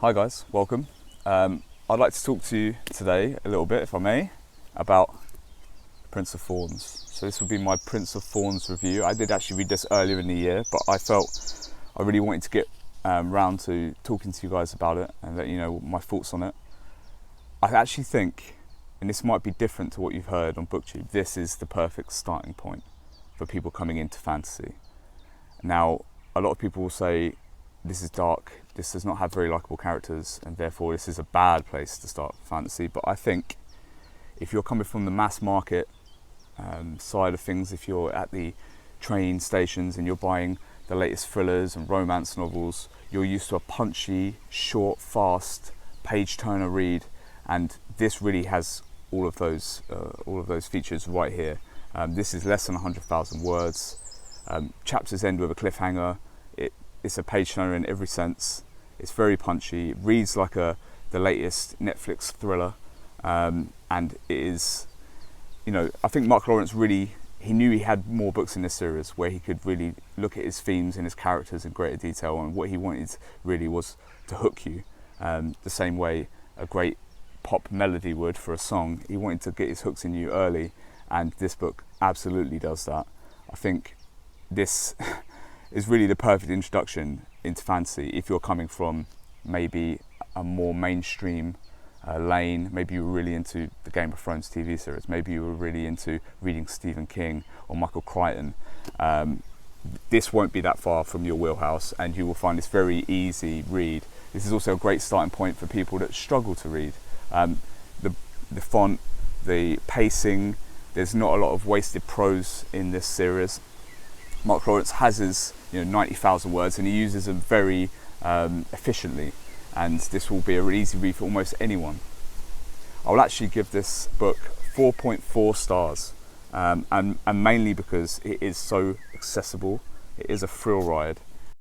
Hi guys, welcome. I'd like to talk to you today a little bit, if I may, about Prince of Thorns. So this will be my Prince of Thorns review. I did actually read this earlier in the year, but I felt I really wanted to get round to talking to you guys about it and let you know my thoughts on it. I actually think, and this might be different to what you've heard on Booktube, this is the perfect starting point for people coming into fantasy. Now, a lot of people will say, this is dark, this does not have very likeable characters, and therefore this is a bad place to start fantasy. But I think if you're coming from the mass market side of things, if you're at the train stations and you're buying the latest thrillers and romance novels, you're used to a punchy, short, fast, page-turner read, and this really has all of those features right here. This is less than 100,000 words. Chapters end with a cliffhanger. It's a page turner in every sense. It's very punchy. It reads like the latest Netflix thriller, and it is, I think Mark Lawrence he knew he had more books in this series where he could really look at his themes and his characters in greater detail, and what he wanted really was to hook you, the same way a great pop melody would for a song. He wanted to get his hooks in you early, and this book absolutely does that. I think this is really the perfect introduction into fantasy if you're coming from maybe a more mainstream lane. Maybe you were really into the Game of Thrones TV series, maybe you were really into reading Stephen King or Michael Crichton. This won't be that far from your wheelhouse, and you will find this very easy read. This is also a great starting point for people that struggle to read. The font, the pacing, there's not a lot of wasted prose in this series. Mark Lawrence has his 90,000 words, and he uses them very efficiently, and this will be a really easy read for almost anyone. I will actually give this book 4.4 stars, and mainly because it is so accessible. It is a thrill ride.